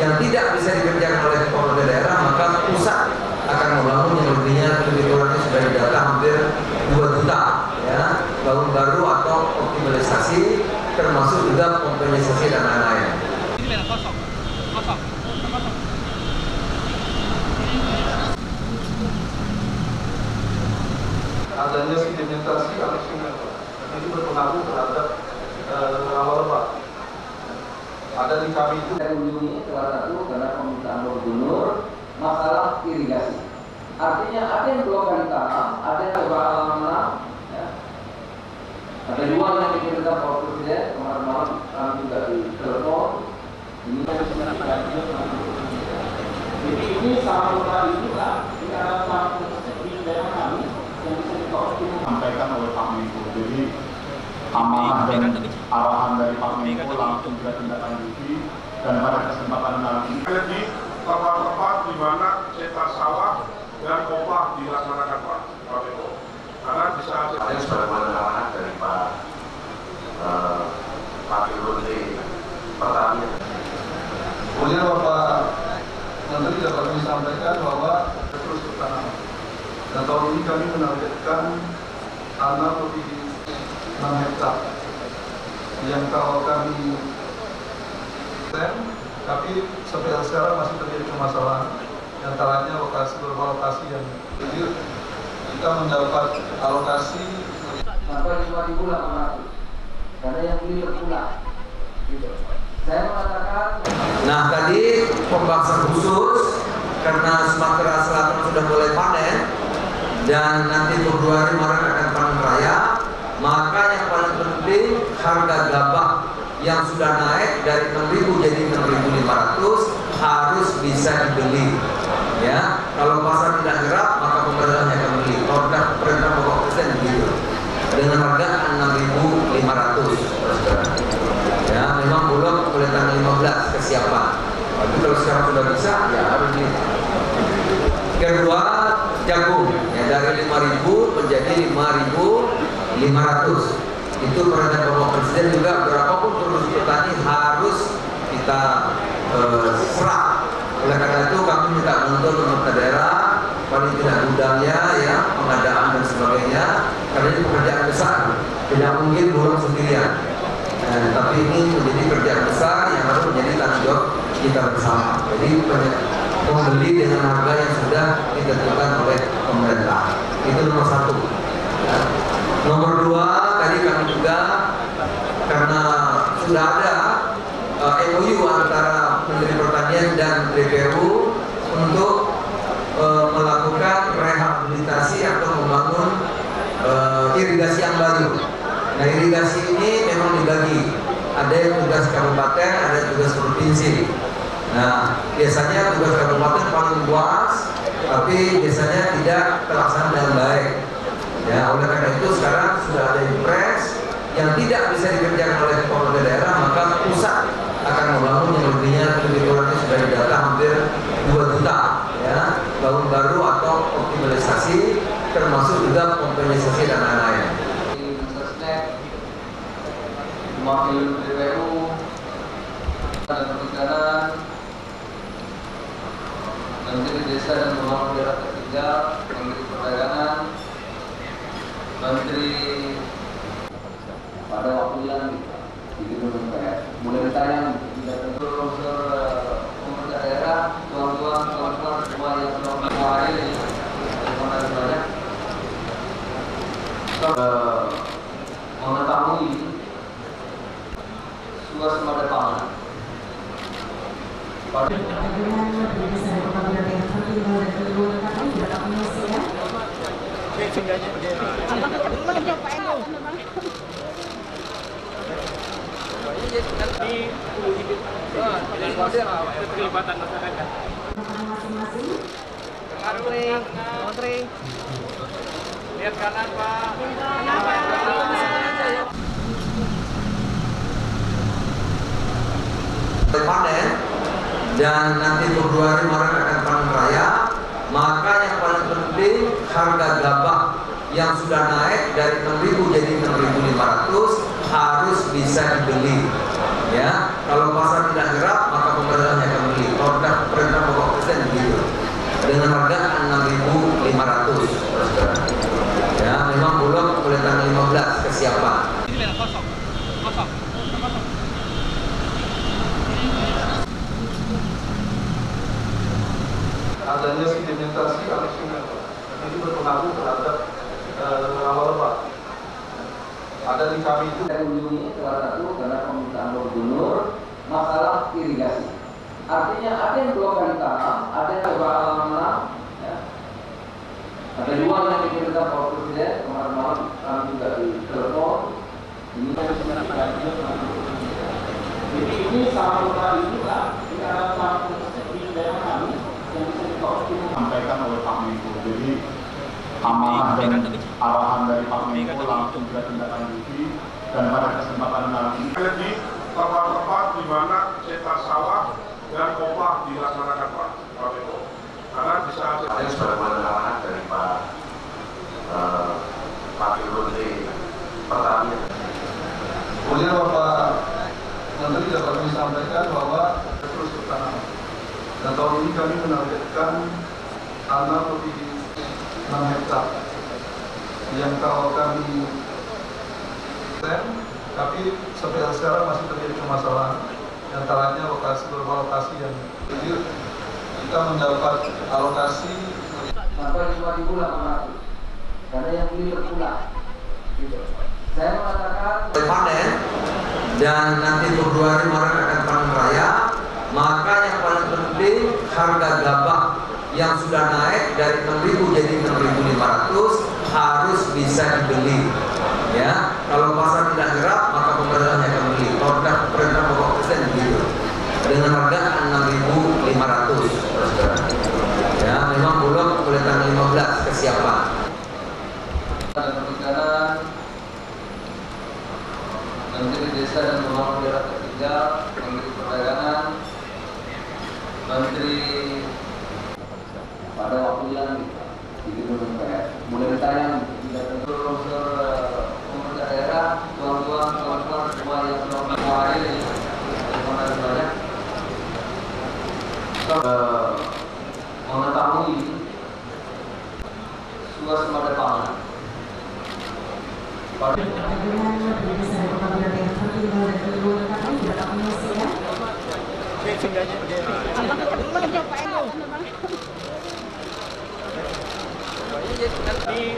yang tidak bisa dikerjakan oleh pemerintah daerah, maka pusat akan membangun yang lebih kurangnya sudah didata hampir 2 juta ya, bangun baru atau optimalisasi, termasuk juga kompensasi dan lain-lain. Adanya sedimentasi kali sungai ini berpengaruh terhadap rawa lebah. Ada di kami itu saya kunjungi salah satu karena permintaan gubernur masalah irigasi. Artinya ada yang 2 kali tanam, ada yang coba alam-alam, ya. Ada 2 yang diperintah Pak Presiden kemarin malam, kami juga di telepon. Ini jadi ini sama itu lah, ini ada satu di daerah kami yang bisa disampaikan oleh Pak Menko. Jadi amanah dan arahan dari Pak Menko langsung kita tindak lanjuti, dan pada kesempatan nanti di tempat-tempat di mana cetak sawah dan kopah dilaksanakan Pak Menko. Karena bisa ada sebagaimana arahan dari Pak Menteri Pertanian. kemudian Bapak Menteri dapat kami sampaikan bahwa terus bertanam. Dan tahun ini kami menargetkan tanam lebih 6 hektar yang kalau kami tapi sampai sekarang masih terjadi permasalahan, antaranya beberapa lokasi yang kecil. Kita mendapat alokasi sampai 5.800 karena yang beli berpulang gitu. Saya mengatakan, Nah tadi pembahasan khusus karena Sumatera Selatan sudah mulai panen dan nanti Februari Maret akan panen raya, maka yang paling penting harga gabah yang sudah naik dari 6.000 jadi 6.500 harus bisa dibeli. Ya, kalau pasar tidak gerak maka pemerintah akan beli. Order perintah Bapak Presiden begitu dengan harga 6.500. Ya, memang belum mulai tanggal 15 kesiapan. Tapi kalau sekarang sudah bisa, ya harus beli. Kedua, jagung ya dari 5.000 menjadi 5.500. Itu perintah Bapak Presiden juga berapapun produksi petani harus kita serap. Oleh karena itu kami minta bantuan pemerintah daerah, paling tidak gudangnya, ya, pengadaan dan sebagainya. Karena ini pekerjaan besar, tidak mungkin burung sendirian. Tapi ini menjadi pekerjaan besar yang harus menjadi tanggung jawab kita bersama. Jadi membeli dengan harga yang sudah ditentukan oleh pemerintah. Itu nomor 1. Ya. Nomor 2, tadi kami juga karena sudah ada MOU antara Menteri Pertanian dan DPU untuk melakukan rehabilitasi atau membangun irigasi yang baru. Nah, irigasi ini memang dibagi. Ada yang tugas kabupaten, ada yang tugas provinsi. Nah, biasanya tugas kabupaten paling luas, tapi biasanya tidak terlaksana dengan baik. Ya, oleh karena itu sekarang sudah ada impres yang tidak bisa dikerjakan oleh pemerintah daerah, maka pusat akan membangun yang lebih kurangnya sudah didata hampir 2 juta ya, bangun baru atau optimalisasi, termasuk juga kompensasi dan lain-lain. Wakil DPU dan Perikanan, Menteri Desa dan Pembangunan Daerah Tertinggal, Menteri Perdagangan, Menteri pada waktu yang di gedung MPR mulai ditayang seluruh pemerintah daerah, tuan-tuan semua yang sudah menghadir, terima kasih banyak. Mengetahui suasana pangan. Keterlibatan masyarakat. Menteri. Lihat kanan Pak. Panen dan nanti Februari Maret akan panen raya, maka yang paling penting harga gabah yang sudah naik dari 6.000 jadi 6.500 harus bisa dibeli. Ya, kalau pasar tidak gerak maka pemerintah akan beli. adanya sedimentasi arus sungai. Ini berpengaruh terhadap rawa lebak. Ada di kami itu. Saya kunjungi salah satu karena permintaan gubernur masalah irigasi. Artinya ada yang 2 kali tanam, ada yang coba alam-alam. Ya. Ada 2 yang diperintah Pak Presiden kemarin malam kami juga di telepon. Ini Jadi ini sama kali juga karena satu di daerah kami yang bisa disampaikan oleh Pak Menko. Jadi amanah dan arahan dari Pak Menko langsung kita tindak lanjuti dan pada kesempatan nanti. Jadi tempat-tempat di mana cetak sawah dan kopah dilaksanakan Pak Menko. Karena bisa Ada sebagaimana arahan dari Pak Menteri Pertanian. Kemudian Bapak Menteri dapat kami sampaikan bahwa terus bertanaman. Dan tahun ini kami menargetkan tanah lebih 6 hektar yang kalau kami tapi sampai sekarang masih terjadi permasalahan. Antaranya beberapa lokasi yang kecil kita mendapat alokasi sampai 5.800 karena yang beli berpulang. Gitu. Saya mengatakan panen dan nanti Februari Maret akan panen raya, maka yang paling penting harga gabah yang sudah naik dari 6.000 jadi 6.500 harus bisa dibeli. Ya, kalau pasar tidak gerak maka pemerintahnya akan beli. Kalau tidak perintah Bapak Presiden begitu dengan harga 6.500. Ya, memang belum mulai tanggal 15 kesiapan. dan perikanan, Menteri Desa dan Pembangunan Daerah Tertinggal, Menteri Perdagangan, Menteri pada waktu yang di Gedung MPR mulai ditayang tidak tentu pemerintah daerah, tuan-tuan semua yang sudah hari ini terima kasih banyak mengetahui suasana pangan. Dengan Desa dan Pembangunan Daerah Tertinggal dan Pembangunan Kami dapat menyaksikan. Di